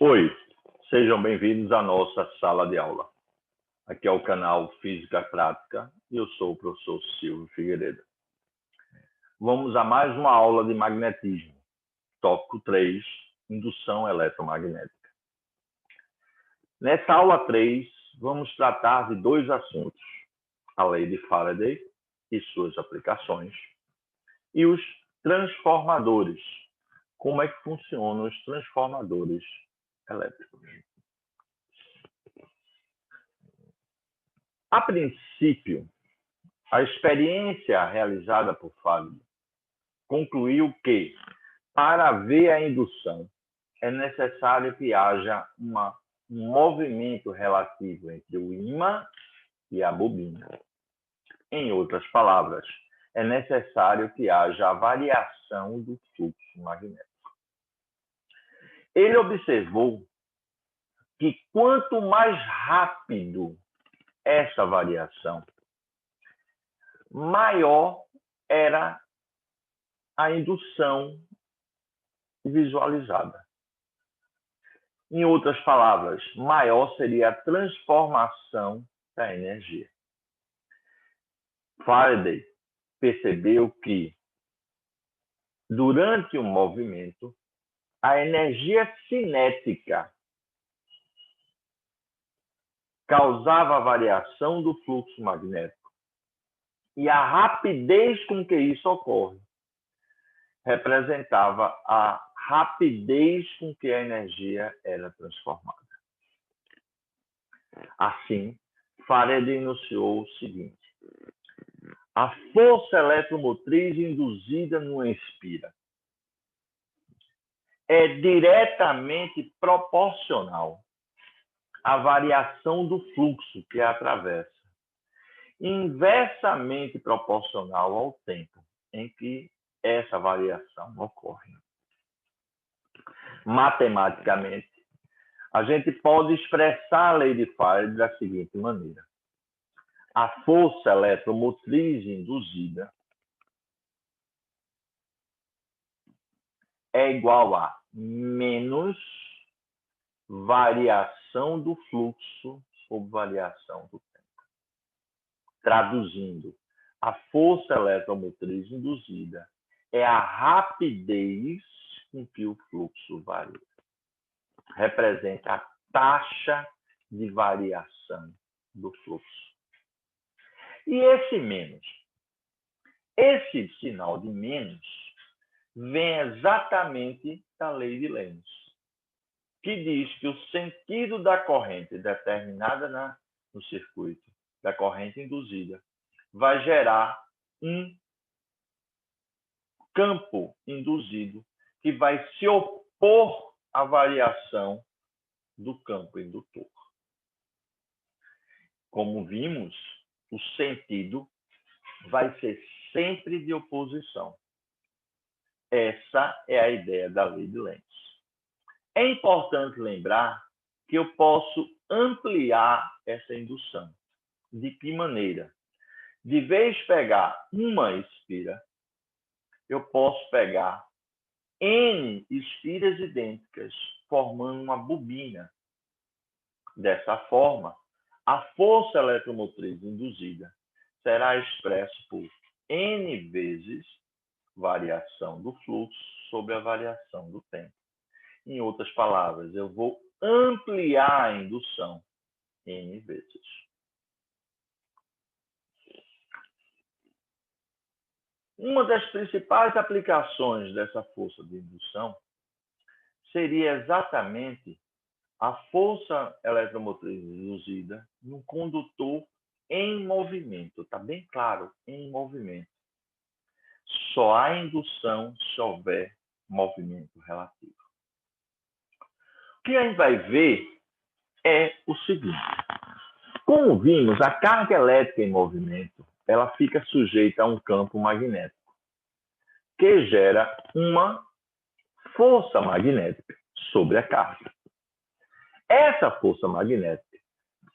Oi, sejam bem-vindos à nossa sala de aula. Aqui é o canal Física Prática e eu sou o professor Silvio Figueiredo. Vamos a mais uma aula de magnetismo. Tópico 3, indução eletromagnética. Nessa aula 3, vamos tratar de dois assuntos: a lei de Faraday e suas aplicações, e os transformadores. Como é que funcionam os transformadores elétricos? A princípio, a experiência realizada por Faraday concluiu que, para haver a indução, é necessário que haja um movimento relativo entre o ímã e a bobina. Em outras palavras, é necessário que haja a variação do fluxo magnético. Ele observou que quanto mais rápido essa variação, maior era a indução visualizada. Em outras palavras, maior seria a transformação da energia. Faraday percebeu que, durante o movimento, a energia cinética causava a variação do fluxo magnético e a rapidez com que isso ocorre representava a rapidez com que a energia era transformada. Assim, Faraday enunciou o seguinte: a força eletromotriz induzida no espira é diretamente proporcional à variação do fluxo que a atravessa, inversamente proporcional ao tempo em que essa variação ocorre. Matematicamente, a gente pode expressar a lei de Faraday da seguinte maneira: a força eletromotriz induzida é igual a menos variação do fluxo sobre variação do tempo. Traduzindo, a força eletromotriz induzida é a rapidez com que o fluxo varia. Representa a taxa de variação do fluxo. E esse menos? Esse sinal de menos vem exatamente da lei de Lenz, que diz que o sentido da corrente determinada no circuito, da corrente induzida, vai gerar um campo induzido que vai se opor à variação do campo indutor. Como vimos, o sentido vai ser sempre de oposição. Essa é a ideia da lei de Lenz. É importante lembrar que eu posso ampliar essa indução. De que maneira? De vez pegar uma espira, eu posso pegar N espiras idênticas, formando uma bobina. Dessa forma, a força eletromotriz induzida será expressa por N vezes variação do fluxo sobre a variação do tempo. Em outras palavras, eu vou ampliar a indução N vezes. Uma das principais aplicações dessa força de indução seria exatamente a força eletromotriz induzida no condutor em movimento. Está bem claro, em movimento. Só há indução se houver movimento relativo. O que a gente vai ver é o seguinte: como vimos, a carga elétrica em movimento ela fica sujeita a um campo magnético que gera uma força magnética sobre a carga. Essa força magnética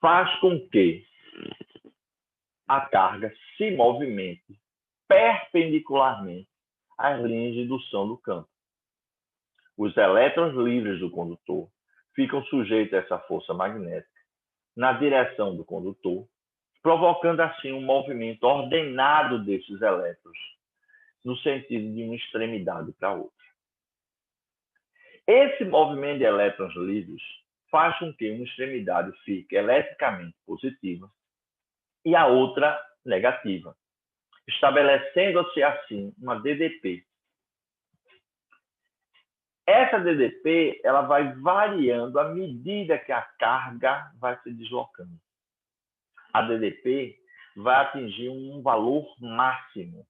faz com que a carga se movimente perpendicularmente às linhas de indução do campo. Os elétrons livres do condutor ficam sujeitos a essa força magnética na direção do condutor, provocando assim um movimento ordenado desses elétrons no sentido de uma extremidade para a outra. Esse movimento de elétrons livres faz com que uma extremidade fique eletricamente positiva e a outra negativa, estabelecendo-se assim uma DDP. Essa DDP ela vai variando à medida que a carga vai se deslocando. A DDP vai atingir um valor máximo,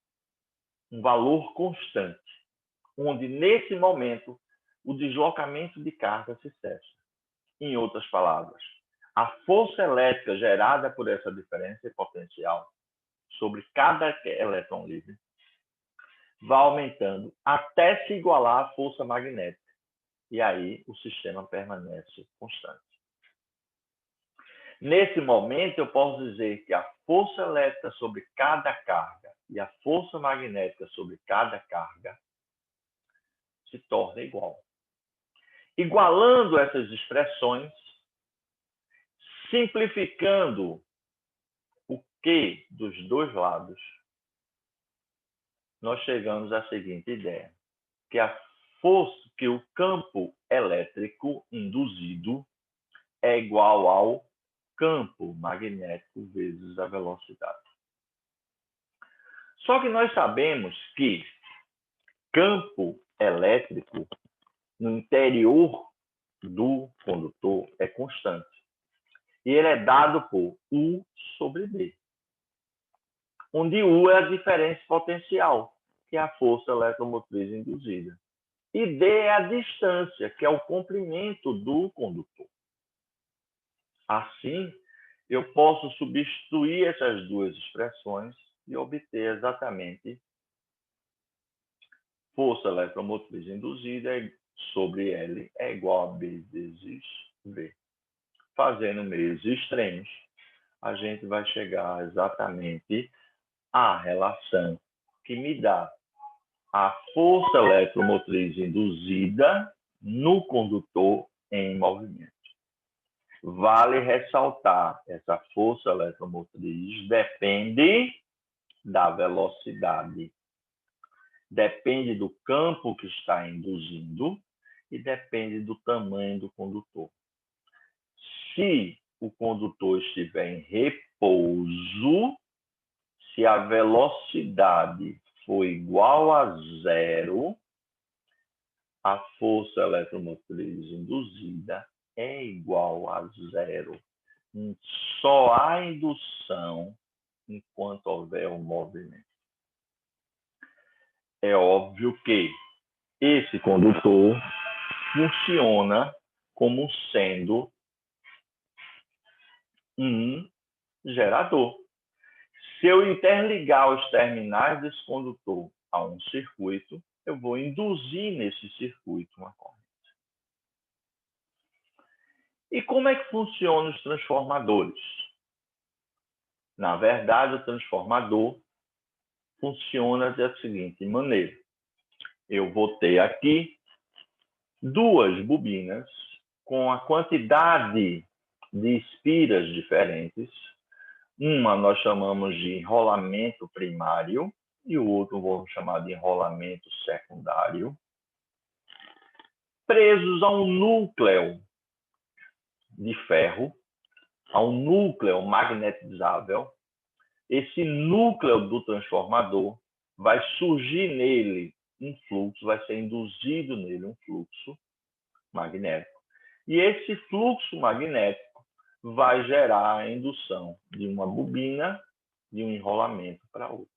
um valor constante, onde nesse momento o deslocamento de carga se cessa. Em outras palavras, a força elétrica gerada por essa diferença potencial sobre cada elétron livre vai aumentando até se igualar à força magnética. E aí o sistema permanece constante. Nesse momento, eu posso dizer que a força elétrica sobre cada carga e a força magnética sobre cada carga se torna igual. Igualando essas expressões, simplificando o Q dos dois lados, nós chegamos à seguinte ideia, que a força, que o campo elétrico induzido é igual ao campo magnético vezes a velocidade. Só que nós sabemos que campo elétrico no interior do condutor é constante. E ele é dado por U sobre B, onde U é a diferença potencial, que é a força eletromotriz induzida. E D é a distância, que é o comprimento do condutor. Assim, eu posso substituir essas duas expressões e obter exatamente força eletromotriz induzida sobre L é igual a B vezes V. Fazendo meios extremos, a gente vai chegar exatamente à relação que me dá a força eletromotriz induzida no condutor em movimento. Vale ressaltar, essa força eletromotriz depende da velocidade, depende do campo que está induzindo e depende do tamanho do condutor. Se o condutor estiver em repouso, se a velocidade for igual a zero, a força eletromotriz induzida é igual a zero. Só há indução enquanto houver um movimento. É óbvio que esse condutor funciona como sendo um gerador. Se eu interligar os terminais desse condutor a um circuito, eu vou induzir nesse circuito uma corrente. E como é que funcionam os transformadores? Na verdade, o transformador funciona da seguinte maneira. Eu vou ter aqui duas bobinas com a quantidade de espiras diferentes. Uma nós chamamos de enrolamento primário e o outro vamos chamar de enrolamento secundário, presos a um núcleo de ferro, a um núcleo magnetizável. Esse núcleo do transformador vai surgir nele um fluxo, vai ser induzido nele um fluxo magnético. E esse fluxo magnético vai gerar a indução de uma bobina de um enrolamento para outra.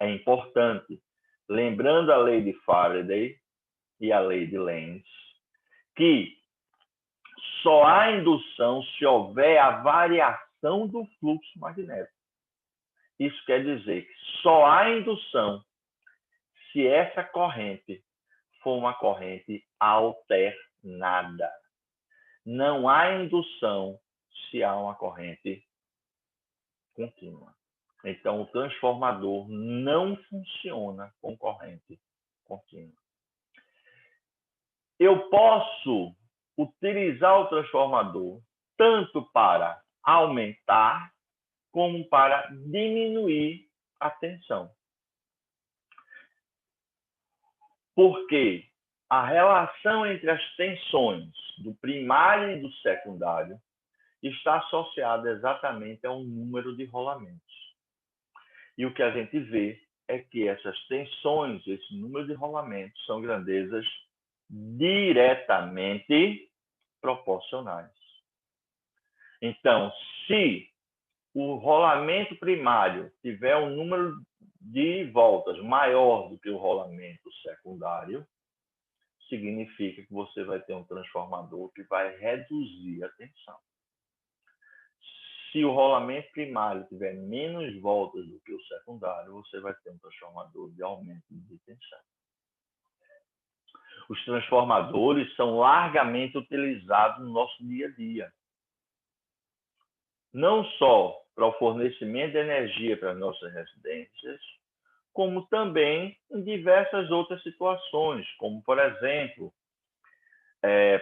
É importante, lembrando a lei de Faraday e a lei de Lenz, que só há indução se houver a variação do fluxo magnético. Isso quer dizer que só há indução se essa corrente for uma corrente alternada. Não há indução se há uma corrente contínua. Então, o transformador não funciona com corrente contínua. Eu posso utilizar o transformador tanto para aumentar como para diminuir a tensão. Porque a relação entre as tensões do primário e do secundário está associada exatamente a um número de rolamentos. E o que a gente vê é que essas tensões, esse número de rolamentos, são grandezas diretamente proporcionais. Então, se o rolamento primário tiver um número de voltas maior do que o rolamento secundário, significa que você vai ter um transformador que vai reduzir a tensão. Se o rolamento primário tiver menos voltas do que o secundário, você vai ter um transformador de aumento de tensão. Os transformadores são largamente utilizados no nosso dia a dia. Não só para o fornecimento de energia para as nossas residências, como também em diversas outras situações, como, por exemplo,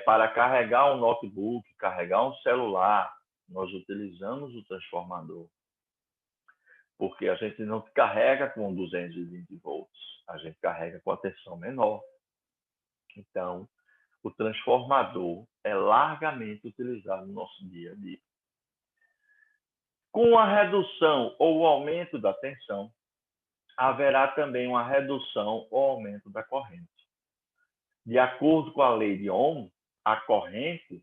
para carregar um notebook, carregar um celular, nós utilizamos o transformador. Porque a gente não carrega com 220 volts, a gente carrega com a tensão menor. Então, o transformador é largamente utilizado no nosso dia a dia. Com a redução ou o aumento da tensão, haverá também uma redução ou aumento da corrente. De acordo com a lei de Ohm, a corrente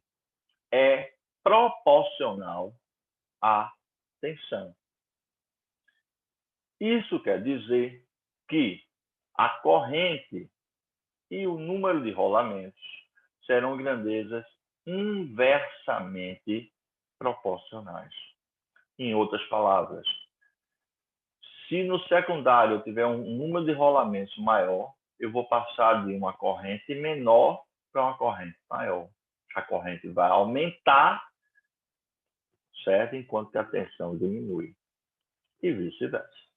é proporcional à tensão. Isso quer dizer que a corrente e o número de rolamentos serão grandezas inversamente proporcionais. Em outras palavras, se no secundário eu tiver um número de rolamentos maior, eu vou passar de uma corrente menor para uma corrente maior. A corrente vai aumentar, certo? Enquanto que a tensão diminui. E vice-versa.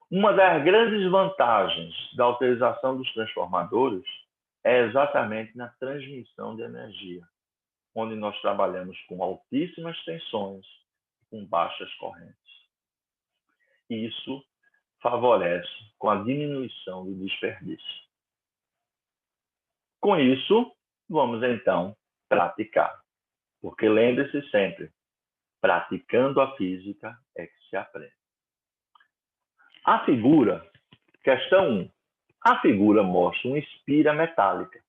Uma das grandes vantagens da utilização dos transformadores é exatamente na transmissão de energia, onde nós trabalhamos com altíssimas tensões e com baixas correntes. Isso favorece com a diminuição do desperdício. Com isso, vamos então praticar. Porque lembre-se sempre, praticando a física é que se aprende. A figura, questão 1. A figura mostra uma espira metálica,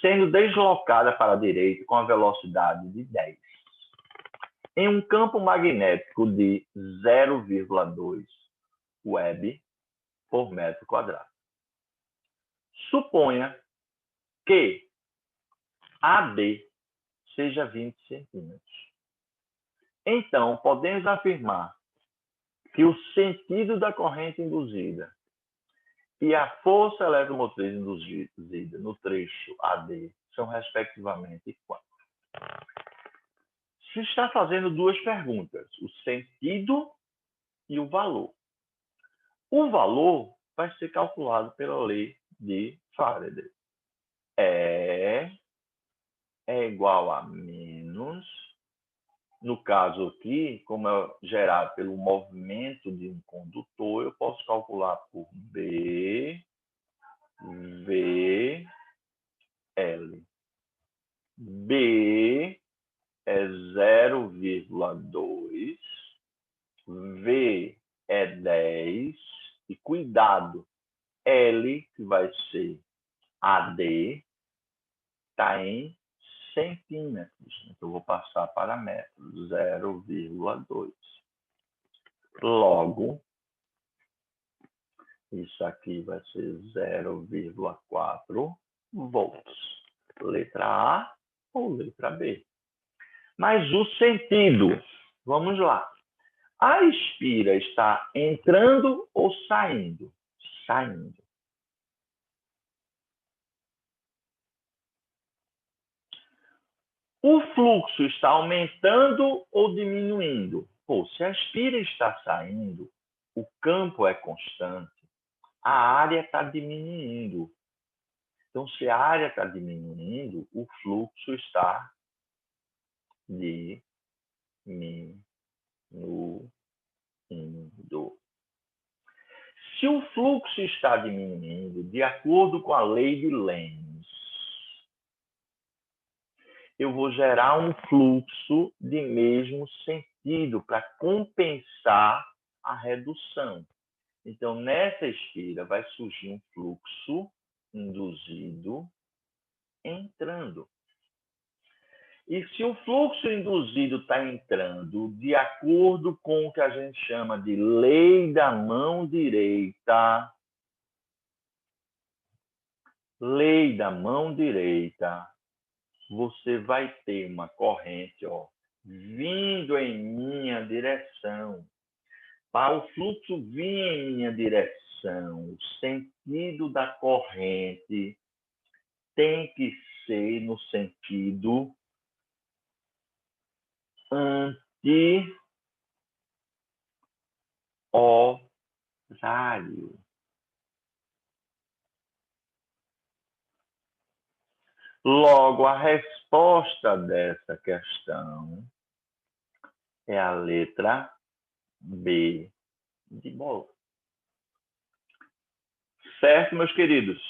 sendo deslocada para a direita com a velocidade de 10. Em um campo magnético de 0,2 Web por metro quadrado. Suponha que AD seja 20 centímetros. Então, podemos afirmar que o sentido da corrente induzida e a força eletromotriz induzida no trecho AD são, respectivamente, quantos? Se está fazendo duas perguntas, o sentido e o valor. O valor vai ser calculado pela lei de Faraday. É igual a menos, no caso aqui, como é gerado pelo movimento de um condutor, eu posso calcular por B, V, L. B é 0,2, V é 10, e cuidado, L, que vai ser AD, está em centímetros. Então, eu vou passar para metros, 0,2. Logo, isso aqui vai ser 0,4 volts. Letra A ou letra B? Mas o sentido, vamos lá. A espira está entrando ou saindo? Saindo. O fluxo está aumentando ou diminuindo? Se a espira está saindo, o campo é constante, a área está diminuindo. Então, se a área está diminuindo, o fluxo está diminuindo. Se o fluxo está diminuindo, de acordo com a lei de Lenz, eu vou gerar um fluxo de mesmo sentido para compensar a redução. Então, nessa esteira vai surgir um fluxo induzido entrando. E se o fluxo induzido está entrando de acordo com o que a gente chama de lei da mão direita, você vai ter uma corrente vindo em minha direção. Para o fluxo vir em minha direção, o sentido da corrente tem que ser no sentido anti-horário. Logo, a resposta dessa questão é a letra B de bola. Certo, meus queridos?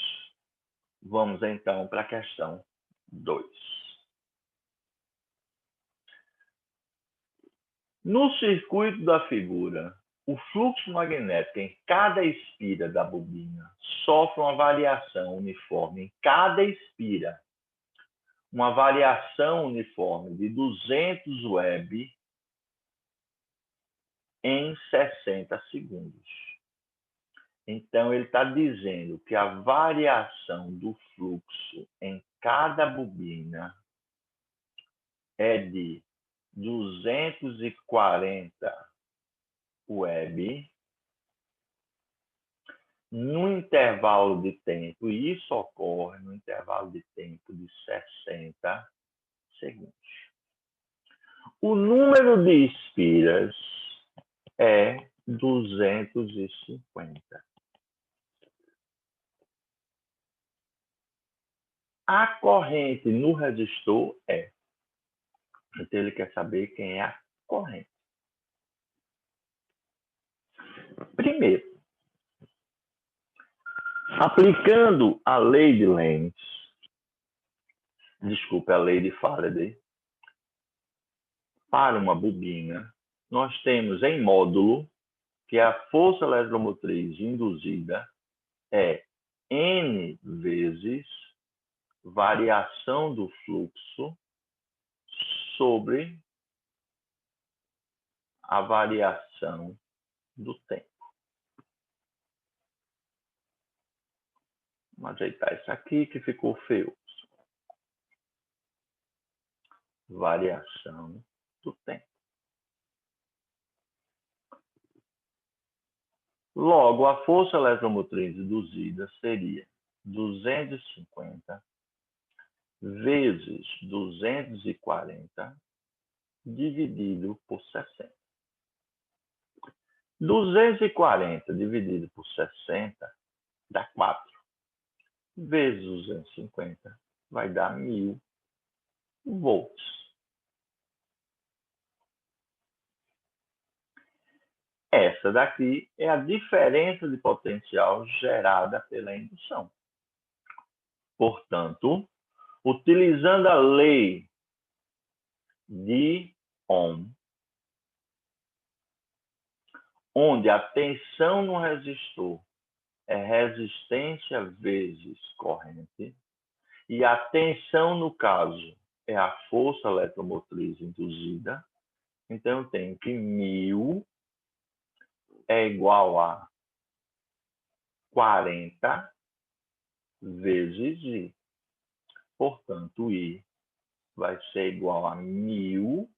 Vamos então para a questão 2. No circuito da figura, o fluxo magnético em cada espira da bobina sofre uma variação uniforme em cada espira. Uma variação uniforme de 200 web em 60 segundos. Então, ele está dizendo que a variação do fluxo em cada bobina é de 240 web no intervalo de tempo, e isso ocorre no intervalo de tempo de 60 segundos. O número de espiras é 250. A corrente no resistor é. Então, ele quer saber quem é a corrente. Primeiro, aplicando a lei de Lenz, a lei de Faraday, para uma bobina, nós temos em módulo que a força eletromotriz induzida é N vezes variação do fluxo sobre a variação do tempo. Vamos ajeitar isso aqui que ficou feio. Variação do tempo. Logo, a força eletromotriz induzida seria 250 vezes 240 dividido por 60. 240 dividido por 60 dá 4. Vezes 250 vai dar 1000 volts. Essa daqui é a diferença de potencial gerada pela indução. Portanto, utilizando a lei de Ohm, onde a tensão no resistor é resistência vezes corrente, e a tensão, no caso, é a força eletromotriz induzida, então eu tenho que 1000 é igual a 40 vezes I. Portanto, I vai ser igual a 1000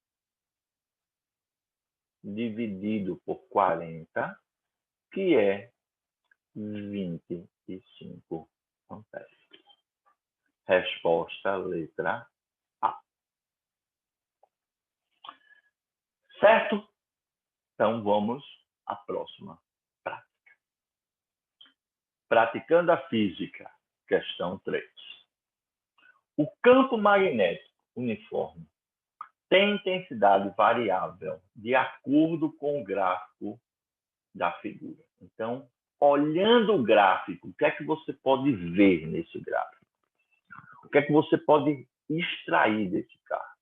dividido por 40, que é 25 amperes. Resposta letra A. Certo? Então, vamos à próxima prática. Praticando a física Questão 3. O campo magnético uniforme tem intensidade variável de acordo com o gráfico da figura. Então, olhando o gráfico, o que é que você pode ver nesse gráfico? O que é que você pode extrair desse carro?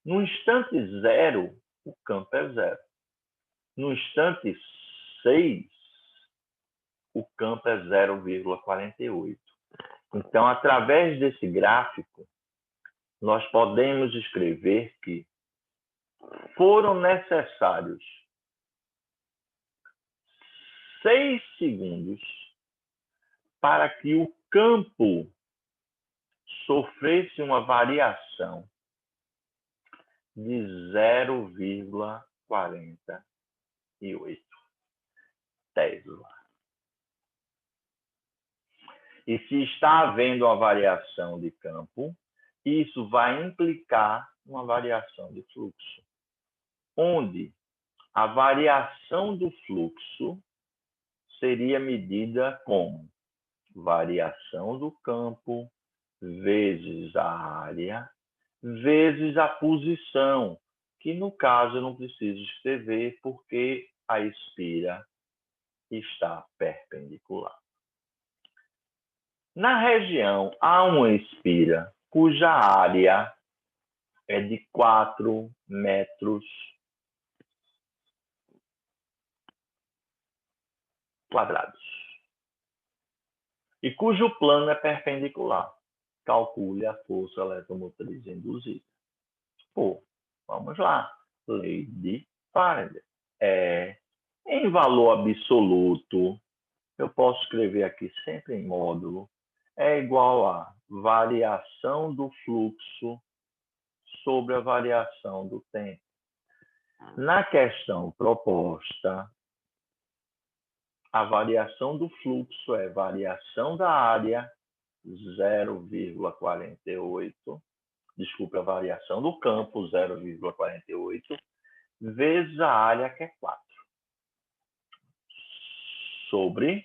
No instante 0, o campo é 0. No instante 6, o campo é 0,48. Então, através desse gráfico, nós podemos escrever que foram necessários 6 segundos para que o campo sofresse uma variação de 0,48 Tesla. E se está havendo uma variação de campo, isso vai implicar uma variação de fluxo, onde a variação do fluxo seria medida como variação do campo vezes a área vezes a posição, que no caso eu não preciso escrever porque a espira está perpendicular. Na região há uma espira cuja área é de 4 metros quadrados e cujo plano é perpendicular. Calcule a força eletromotriz induzida. Pô, vamos lá. Lei de Faraday. Em valor absoluto, eu posso escrever aqui sempre em módulo, é igual a variação do fluxo sobre a variação do tempo. Na questão proposta, a variação do fluxo é variação da área, 0,48, desculpe, a variação do campo, 0,48, vezes a área, que é 4, sobre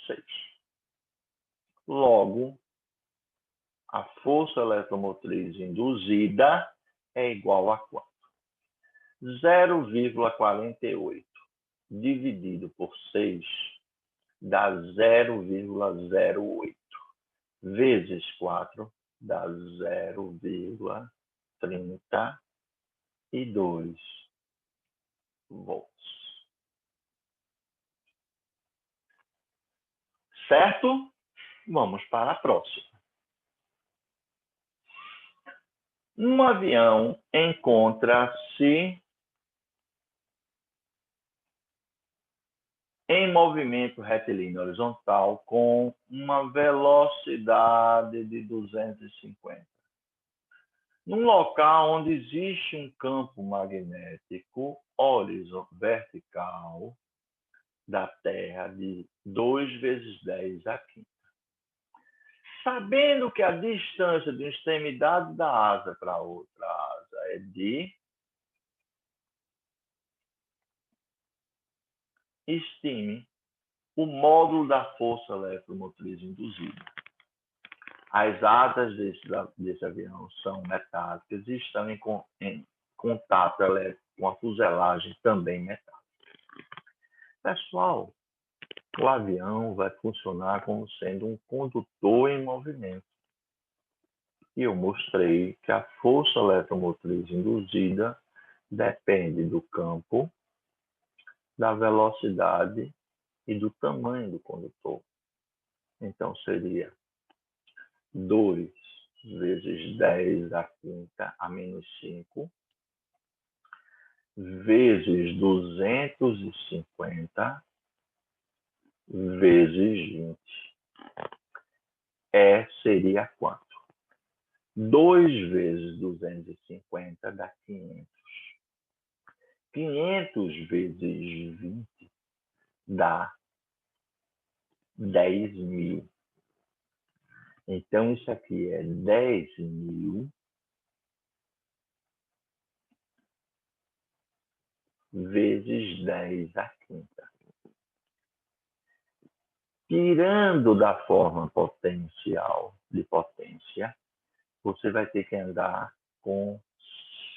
6. Logo, a força eletromotriz induzida é igual a quanto? 0,48 dividido por 6 dá 0,08 vezes 4 dá 0,32 volts. Certo? Vamos para a próxima. Um avião encontra-se em movimento retilíneo horizontal com uma velocidade de 250. Num local onde existe um campo magnético vertical da Terra de 2 vezes 10 a quinta. Sabendo que a distância de uma extremidade da asa para a outra asa é de... Estime o módulo da força eletromotriz induzida. As asas desse avião são metálicas e estão em contato elétrico com a fuselagem também metálica. Pessoal, o avião vai funcionar como sendo um condutor em movimento. E eu mostrei que a força eletromotriz induzida depende do campo, da velocidade e do tamanho do condutor. Então, seria 2 vezes 10 à quinta a menos 5, vezes 250, vezes 20. Seria quanto? 2 vezes 250 dá 500. 500 vezes 20 dá 10.000. Então, isso aqui é 10.000 vezes 10 à quinta. tirando da forma potencial de potência, você vai ter que andar com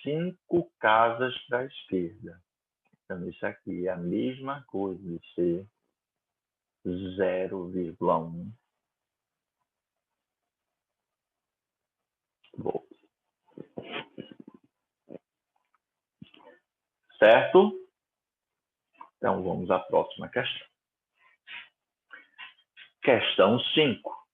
5 casas para a esquerda. Então, isso aqui é a mesma coisa de ser 0,1 volts. Certo? Então, vamos à próxima questão. Questão 5.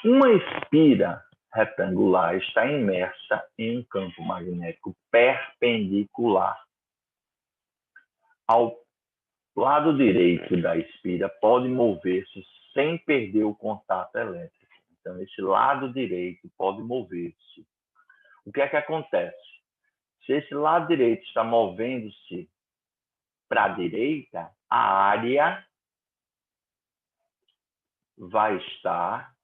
Uma espira retangular está imersa em um campo magnético perpendicular ao lado direito da espira, pode mover-se sem perder o contato elétrico. Então, esse lado direito pode mover-se. O que é que acontece? Se esse lado direito está movendo-se para a direita, a área vai estar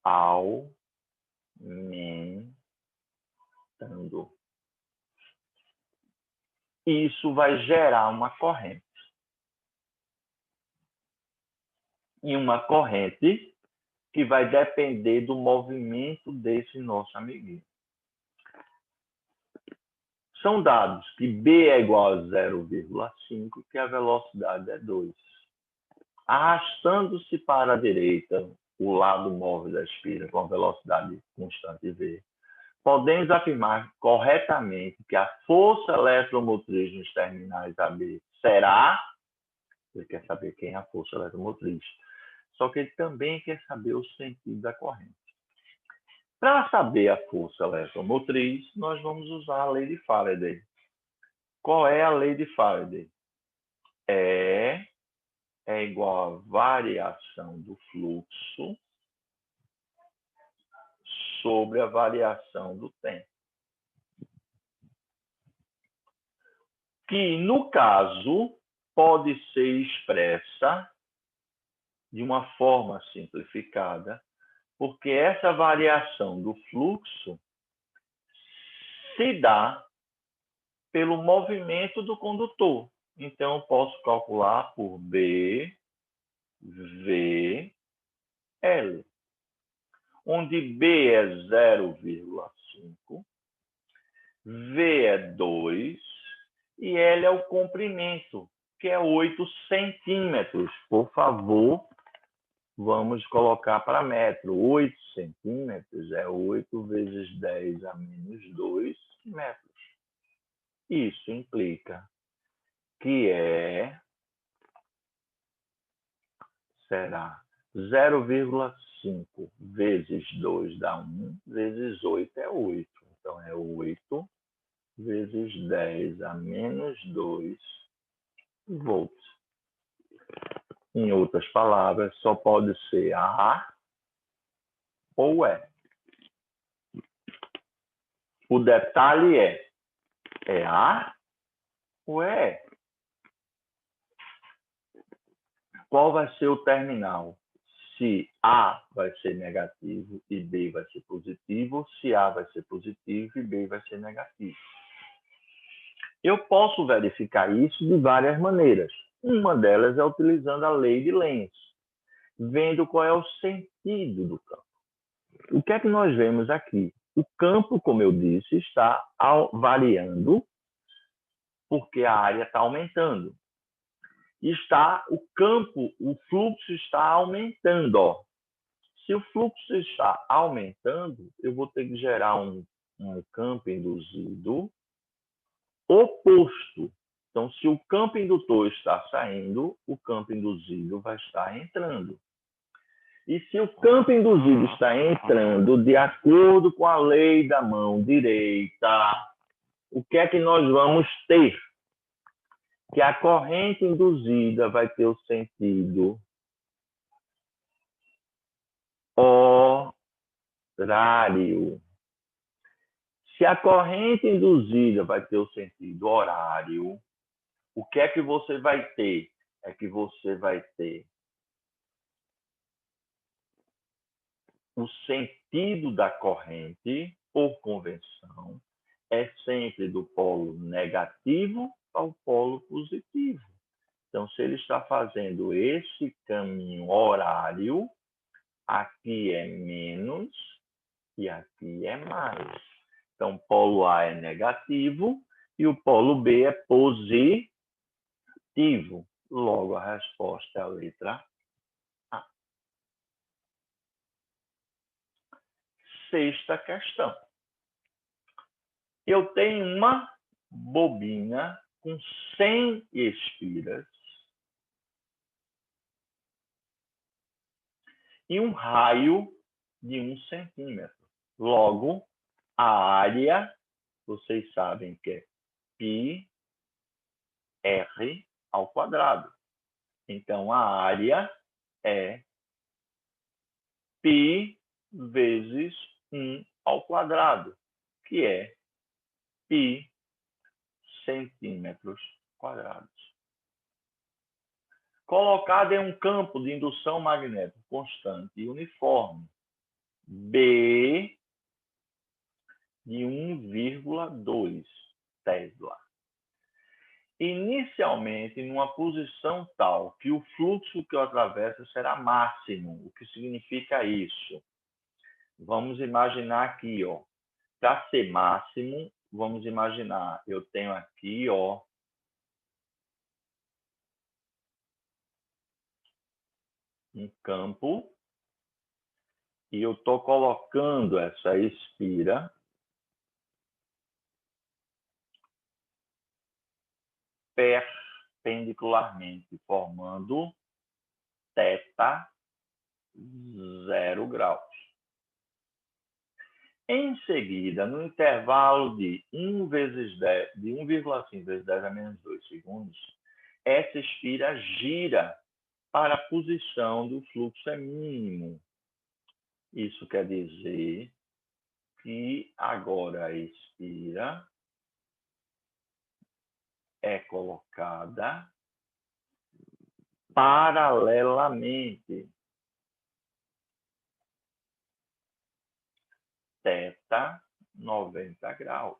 aumentando. Isso vai gerar uma corrente. E uma corrente que vai depender do movimento desse nosso amiguinho. São dados que B é igual a 0,5, que a velocidade é 2. Arrastando-se para a direita, o lado móvel da espira com a velocidade constante V, podemos afirmar corretamente que a força eletromotriz nos terminais AB será... Ele quer saber quem é a força eletromotriz. Só que ele também quer saber o sentido da corrente. Para saber a força eletromotriz, nós vamos usar a lei de Faraday. Qual é a lei de Faraday? É igual a variação do fluxo sobre a variação do tempo. Que, no caso, pode ser expressa de uma forma simplificada, porque essa variação do fluxo se dá pelo movimento do condutor. Então, eu posso calcular por B, V, L, onde B é 0,5, V é 2 e L é o comprimento, que é 8 centímetros. Por favor, vamos colocar para metro. 8 centímetros é 8 vezes 10 a menos 2 metros. Isso implica que será 0,5 vezes 2 dá 1, vezes 8 é 8. Então, é 8 vezes 10 a menos 2 volts. Em outras palavras, só pode ser A ou E. O detalhe é A ou é E? Qual vai ser o terminal? Se A vai ser negativo e B vai ser positivo, se A vai ser positivo e B vai ser negativo. Eu posso verificar isso de várias maneiras. Uma delas é utilizando a lei de Lenz, vendo qual é o sentido do campo. O que é que nós vemos aqui? O campo, como eu disse, está variando porque a área está aumentando. O campo, o fluxo está aumentando. Ó. Se o fluxo está aumentando, eu vou ter que gerar um campo induzido oposto. Então, se o campo indutor está saindo, o campo induzido vai estar entrando. E se o campo induzido está entrando, de acordo com a lei da mão direita, o que é que nós vamos ter? Que a corrente induzida vai ter o sentido horário. Se a corrente induzida vai ter o sentido horário, o que é que você vai ter? É que você vai ter o sentido da corrente, por convenção, é sempre do polo negativo ao polo positivo. Então, se ele está fazendo esse caminho horário, aqui é menos e aqui é mais. Então, polo A é negativo e o polo B é positivo. Logo, a resposta é a letra A. Sexta questão. Eu tenho uma bobina com 100 espiras e um raio de 1 centímetro. Logo, a área, vocês sabem que é πr ao quadrado. Então, a área é π vezes 1 ao quadrado, que é π centímetros quadrados. Colocado em um campo de indução magnética constante e uniforme, B de 1,2 Tesla. Inicialmente, numa posição tal que o fluxo que o atravessa será máximo. O que significa isso? Vamos imaginar aqui, para ser máximo, vamos imaginar, eu tenho aqui, um campo e eu estou colocando essa espira perpendicularmente, formando θ 0 graus. Em seguida, no intervalo de 1,5 vezes 10 a menos 2 segundos, essa espira gira para a posição do fluxo é mínimo. Isso quer dizer que agora a espira é colocada paralelamente. θ 90 graus.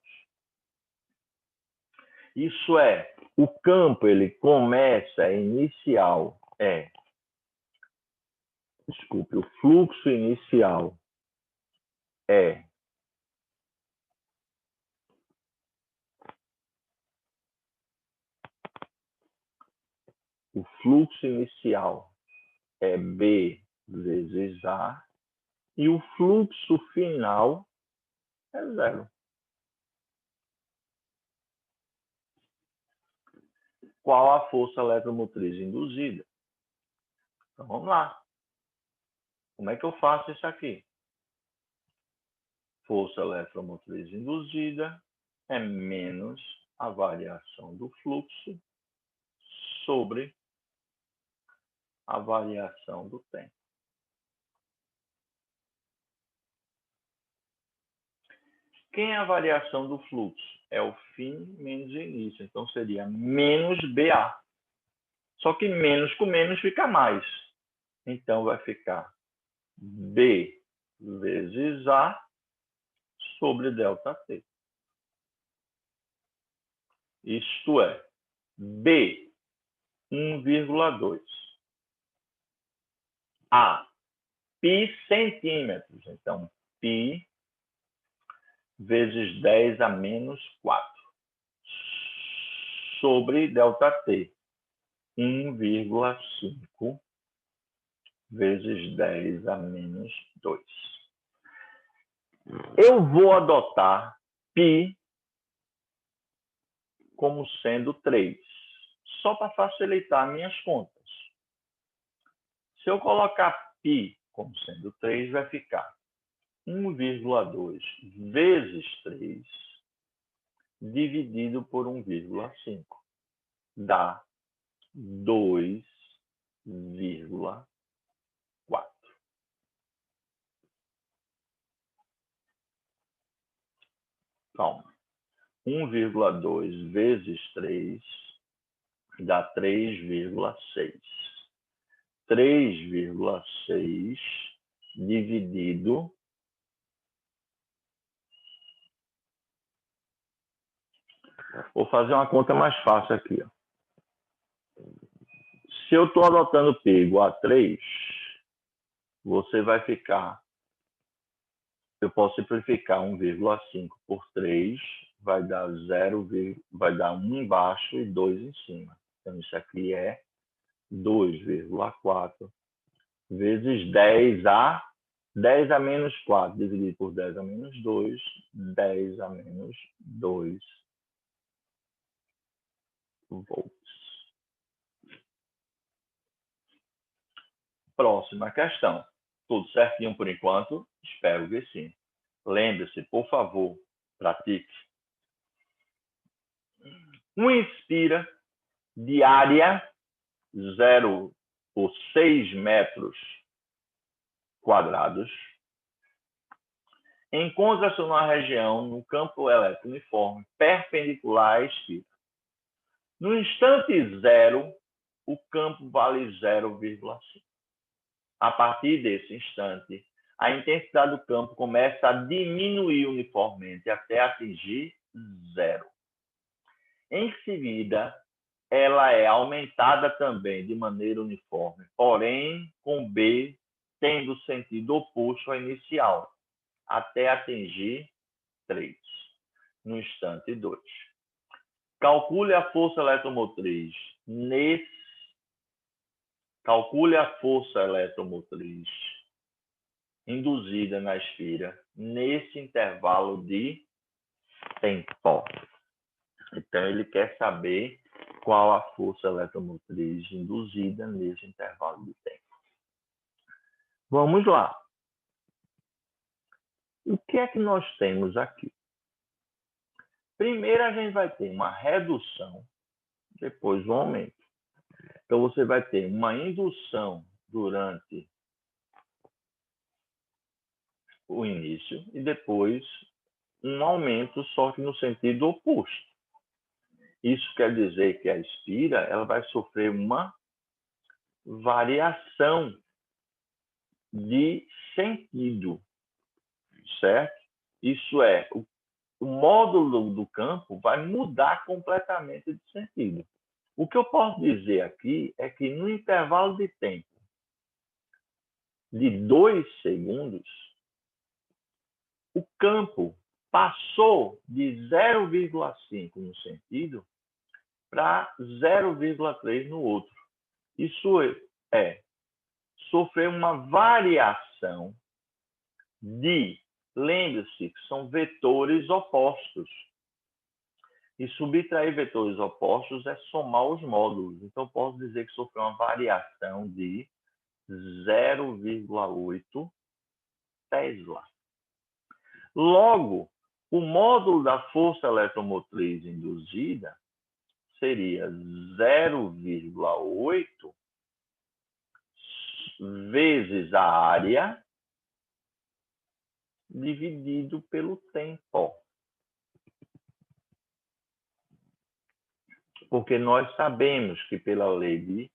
Isso é, o campo ele começa inicial o fluxo inicial é B vezes A e o fluxo final é 0. Qual a força eletromotriz induzida? Então, vamos lá. Como é que eu faço isso aqui? Força eletromotriz induzida é menos a variação do fluxo sobre a variação do tempo. Quem é a variação do fluxo? É o fim menos o início. Então, seria menos BA. Só que menos com menos fica mais. Então, vai ficar B vezes A sobre ΔT. Isto é, B, 1,2. A, π centímetros. Então, π vezes 10 a menos 4 sobre ΔT. 1,5 vezes 10 a menos 2. Eu vou adotar π como sendo 3, só para facilitar minhas contas. Se eu colocar π como sendo 3, vai ficar 1,2 vezes 3 dividido por 1,5. Dá 2,4. Calma. 1,2 vezes 3 dá 3,6. 3,6 dividido vou fazer uma conta mais fácil aqui. Se eu estou adotando P igual a 3, você vai ficar... Eu posso simplificar 1,5 por 3, vai dar 0, vai dar 1 embaixo e 2 em cima. Então, isso aqui é 2,4 vezes 10 a menos 4, dividido por 10 a menos 2, 10 a menos 2 volts. Próxima questão. Tudo certinho por enquanto? Espero que sim. Lembre-se, por favor, pratique. Uma inspira de área 0 por 6 metros quadrados encontra-se numa região no campo elétrico uniforme perpendicular à espira. No instante zero, o campo vale 0,5. A partir desse instante, a intensidade do campo começa a diminuir uniformemente até atingir 0. Em seguida, ela é aumentada também de maneira uniforme, porém com B tendo sentido oposto ao inicial, até atingir 3, no instante 2. Calcule a força eletromotriz induzida na espira nesse intervalo de tempo. Então, ele quer saber qual a força eletromotriz induzida nesse intervalo de tempo. Vamos lá. O que é que nós temos aqui? Primeiro, a gente vai ter uma redução, depois um aumento. Então, você vai ter uma indução durante o início e depois um aumento, só que no sentido oposto. Isso quer dizer que a espira ela vai sofrer uma variação de sentido, certo? Isso é, o módulo do campo vai mudar completamente de sentido. O que eu posso dizer aqui é que no intervalo de tempo de 2 segundos, o campo passou de 0,5 no sentido para 0,3 no outro. Isso é sofrer uma variação de, lembre-se que são vetores opostos. E subtrair vetores opostos é somar os módulos. Então, posso dizer que sofreu uma variação de 0,8 Tesla. Logo, o módulo da força eletromotriz induzida seria 0,8 vezes a área dividido pelo tempo. Porque nós sabemos que pela lei de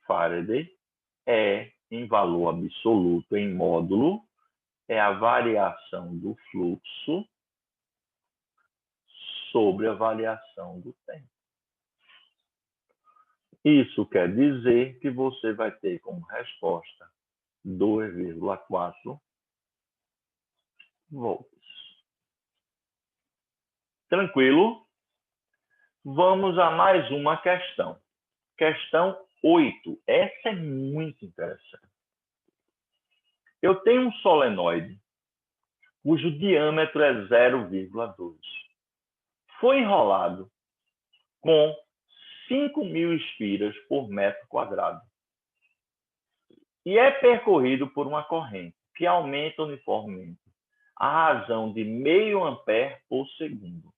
Faraday em valor absoluto em módulo, é a variação do fluxo sobre a variação do tempo. Isso quer dizer que você vai ter como resposta 2,4 volts. Tranquilo? Vamos a mais uma questão. Questão 8. Essa é muito interessante. Eu tenho um solenoide cujo diâmetro é 0,2. Foi enrolado com 5.000 espiras por metro quadrado e é percorrido por uma corrente que aumenta uniformemente à razão de meio ampere por segundo.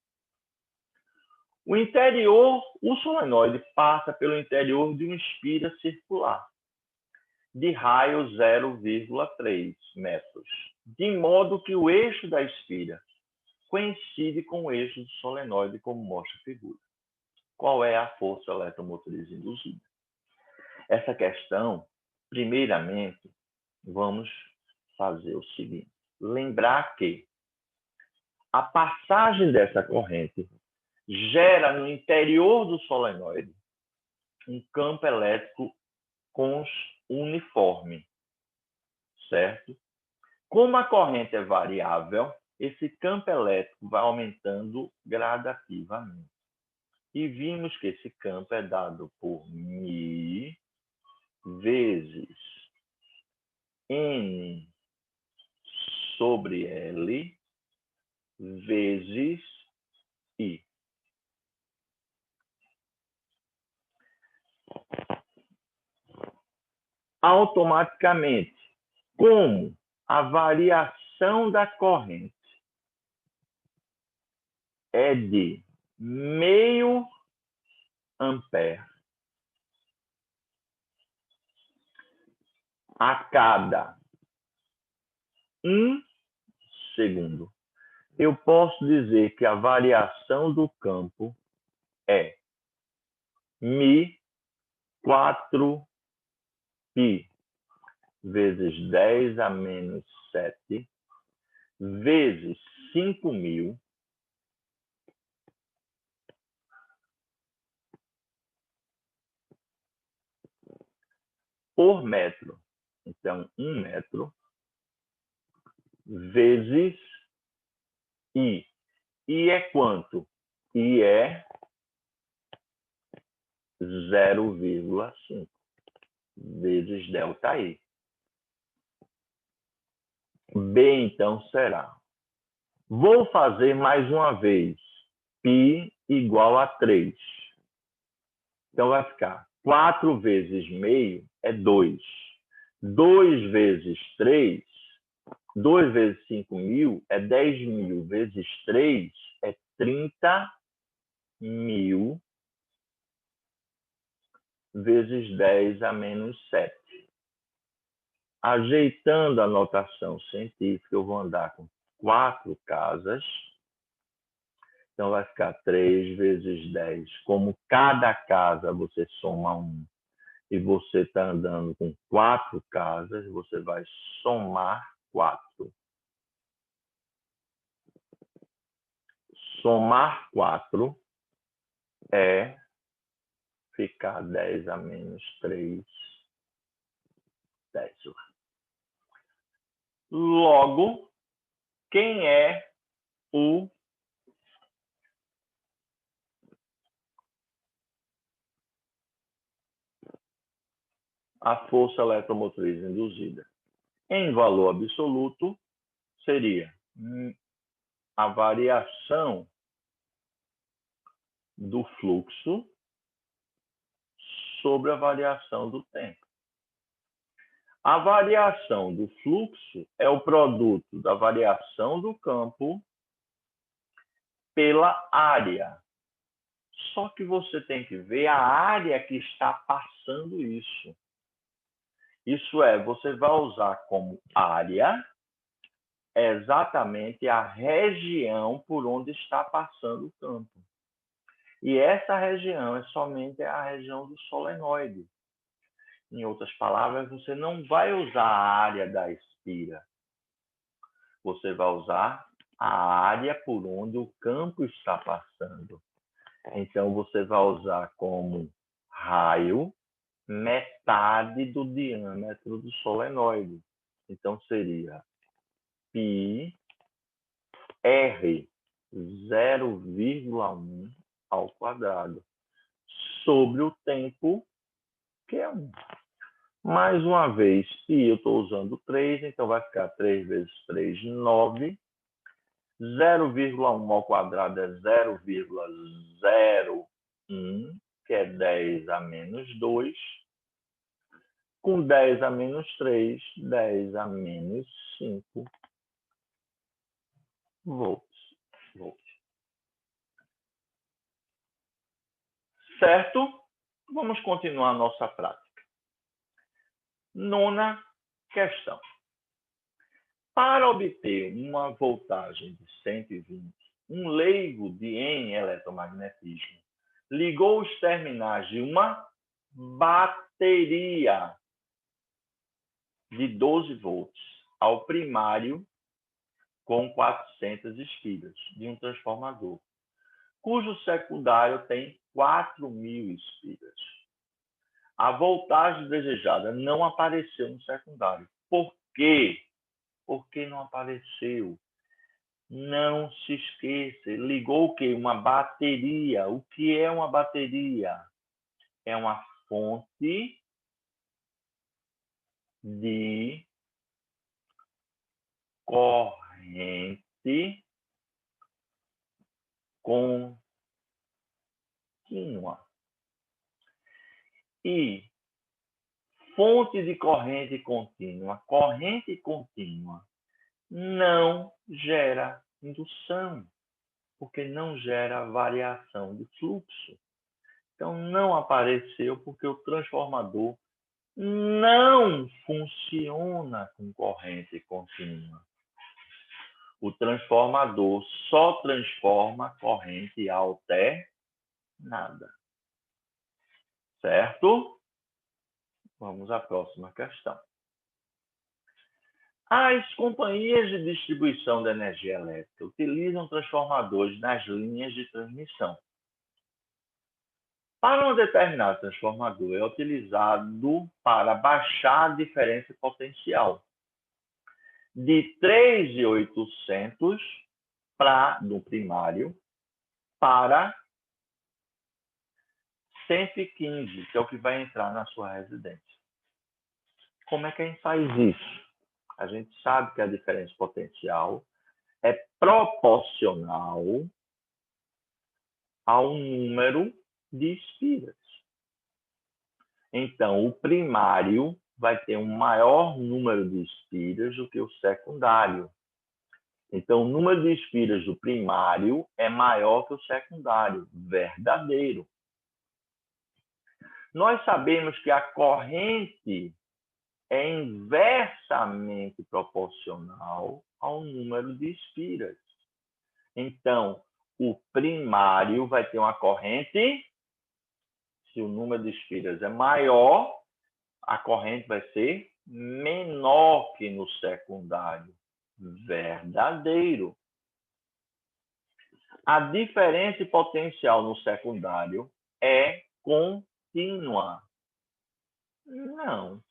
O solenoide passa pelo interior de uma espira circular de raio 0,3 metros, de modo que o eixo da espira coincide com o eixo do solenoide, como mostra a figura. Qual é a força eletromotriz induzida? Essa questão, primeiramente, vamos fazer o seguinte. Lembrar que a passagem dessa corrente gera no interior do solenoide um campo elétrico uniforme, certo? Como a corrente é variável, esse campo elétrico vai aumentando gradativamente. E vimos que esse campo é dado por μ vezes N sobre L vezes I. Automaticamente, como a variação da corrente é de meio ampere a cada 1 segundo, eu posso dizer que a variação do campo é μ 4π vezes 10 a menos 7 vezes 5.000 por metro. Então, 1 metro vezes I. I é quanto? I é 0,5 vezes ΔI. B, então, será. Vou fazer mais uma vez. Π igual a 3. Então, vai ficar 4 vezes meio é 2. 2 vezes 3, 2 vezes 5.000 é 10.000. Vezes 3 é 30.000 vezes 10 a menos 7. Ajeitando a notação científica, eu vou andar com 4 casas. Então, vai ficar 3 vezes 10. Como cada casa você soma 1 e você está andando com 4 casas, você vai somar 4. Somar 4 é ficar 10 a menos 3 décima. Logo, quem é a força eletromotriz induzida? Em valor absoluto, seria a variação do fluxo sobre a variação do tempo. A variação do fluxo é o produto da variação do campo pela área. Só que você tem que ver a área que está passando isso. Isso é, você vai usar como área exatamente a região por onde está passando o campo. E essa região é somente a região do solenoide. Em outras palavras, você não vai usar a área da espira. Você vai usar a área por onde o campo está passando. Então, você vai usar como raio metade do diâmetro do solenoide. Então, seria πr 0,1 ao quadrado sobre o tempo, que é 1. Mais uma vez, e eu estou usando 3, então vai ficar 3 vezes 3, 9. 0,1 ao quadrado é 0,01, que é 10 a menos 2. Com 10 a menos 3, 10 a menos 5 volts. Certo? Vamos continuar a nossa prática. 9ª questão. Para obter uma voltagem de 120, um leigo em eletromagnetismo ligou os terminais de uma bateria de 12 volts ao primário com 400 espiras de um transformador, cujo secundário tem 4.000 espiras. A voltagem desejada não apareceu no secundário. Por quê? Por que não apareceu? Não se esqueça, ele ligou o quê? Uma bateria. O que é uma bateria? É uma fonte de corrente contínua. E fonte de corrente contínua não gera indução, porque não gera variação de fluxo. Então, não apareceu porque o transformador não funciona com corrente contínua. O transformador só transforma corrente alternada. Certo? Vamos à próxima questão. As companhias de distribuição de energia elétrica utilizam transformadores nas linhas de transmissão. Para um determinado transformador, é utilizado para baixar a diferença potencial de 3.800 no primário para 115, que é o que vai entrar na sua residência. Como é que a gente faz isso? A gente sabe que a diferença potencial é proporcional ao número de espiras. Então, o primário vai ter um maior número de espiras do que o secundário. Então, o número de espiras do primário é maior que o secundário, verdadeiro. Nós sabemos que a corrente é inversamente proporcional ao número de espiras. Então, o primário vai ter uma corrente, se o número de espiras é maior, a corrente vai ser menor que no secundário. Verdadeiro. A diferença potencial no secundário é contínua. Não.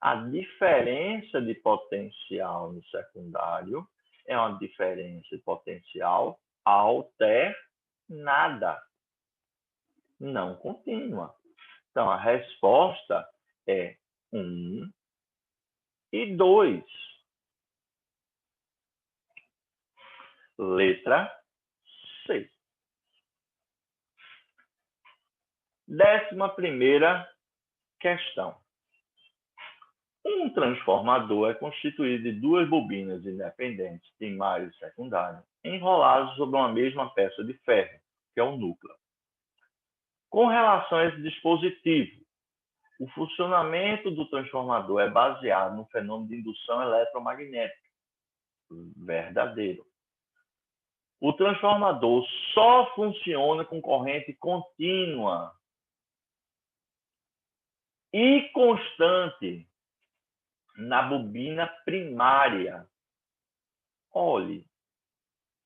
A diferença de potencial no secundário é uma diferença de potencial alternada, não contínua. Então, a resposta é 1 e 2. Letra C. 11ª questão. Um transformador é constituído de duas bobinas independentes, primário e secundário, enroladas sobre uma mesma peça de ferro, que é o núcleo. Com relação a esse dispositivo, o funcionamento do transformador é baseado no fenômeno de indução eletromagnética. Verdadeiro. O transformador só funciona com corrente contínua e constante na bobina primária. Olhe,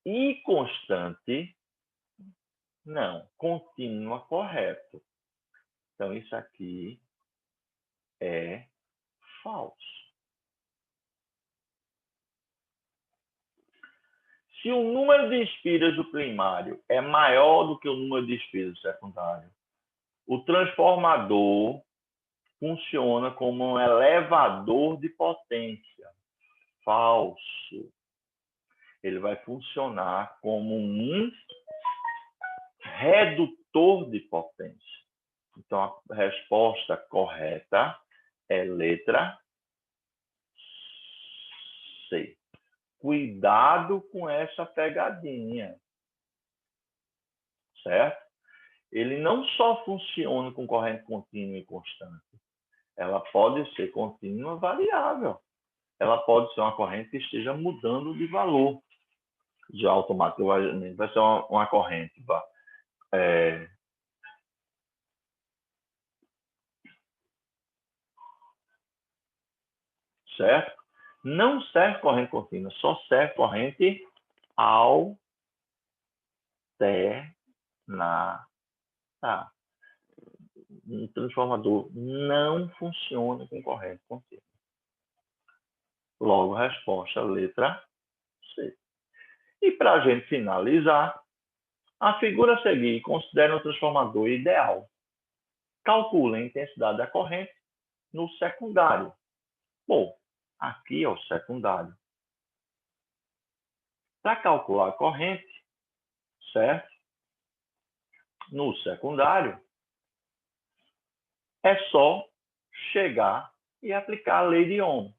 e constante, não, contínua, correto. Então, isso aqui é falso. Se o número de espiras do primário é maior do que o número de espiras do secundário, o transformador funciona como um elevador de potência. Falso. Ele vai funcionar como um redutor de potência. Então, a resposta correta é letra C. Cuidado com essa pegadinha. Certo? Ele não só funciona com corrente contínua e constante. Ela pode ser contínua variável. Ela pode ser uma corrente que esteja mudando de valor. Já automaticamente vai ser uma corrente. Certo? Não serve corrente contínua, só serve corrente alternada. um transformador não funciona com corrente contínua. Logo, a resposta, letra C. E para a gente finalizar, a figura a seguir considera um transformador ideal. Calcule a intensidade da corrente no secundário. Bom, aqui é o secundário. Para calcular a corrente, certo? No secundário, é só chegar e aplicar a lei de Ohm.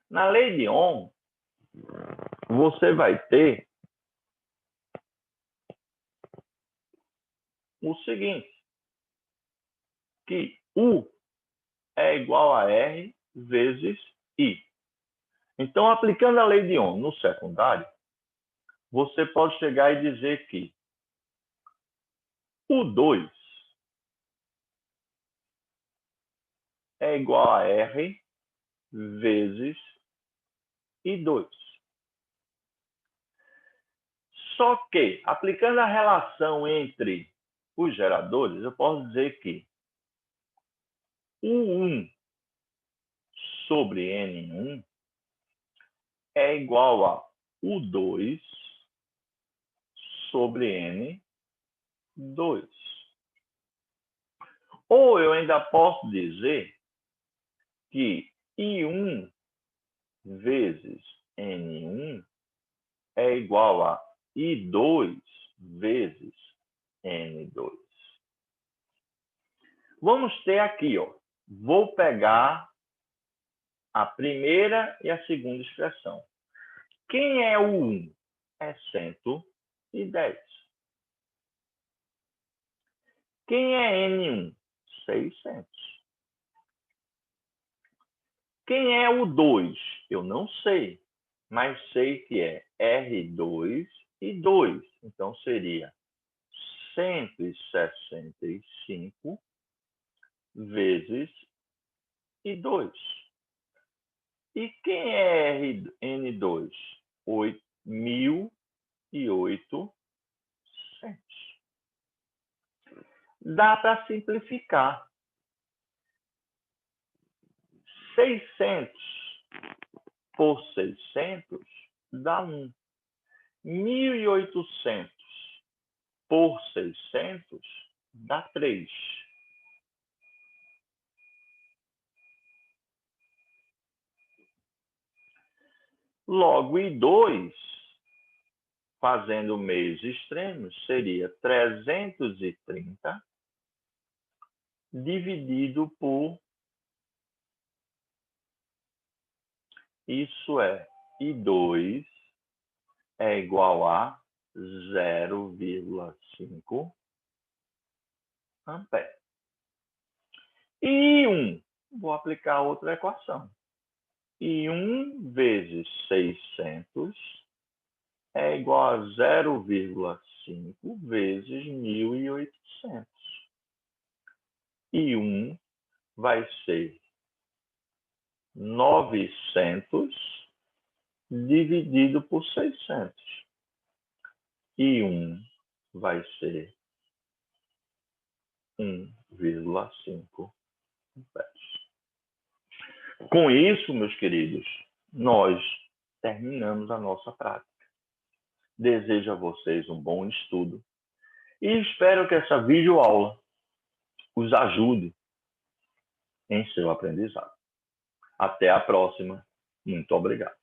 Na lei de Ohm, você vai ter o seguinte, que U é igual a R vezes I. Então, aplicando a lei de Ohm no secundário, você pode chegar e dizer que U2 é igual a R vezes I2. Só que, aplicando a relação entre os geradores, eu posso dizer que U1 sobre N1 é igual a U2 sobre N2. Ou eu ainda posso dizer que I1 vezes N1 é igual a I2 vezes N2. Vamos ter aqui, ó. Vou pegar a primeira e a segunda expressão. Quem é o 1? É 110. Quem é N1? 600. Quem é o 2? Eu não sei, mas sei que é R2 e 2. Então, seria 165 vezes I2. E quem é N2? 1.800. Dá para simplificar. 600 por 600 dá 1. 1.800 por 600 dá 3. Logo, I2, fazendo meios extremos, seria 330 dividido por, isso é, I2 é igual a 0,5 ampere. E I1, vou aplicar outra equação. I1 vezes 600 é igual a 0,5 vezes 1.800. I1 vai ser 900 dividido por 600. I1 vai ser 1,5 amperes. Com isso, meus queridos, nós terminamos a nossa prática. Desejo a vocês um bom estudo e espero que essa videoaula os ajude em seu aprendizado. Até a próxima. Muito obrigado.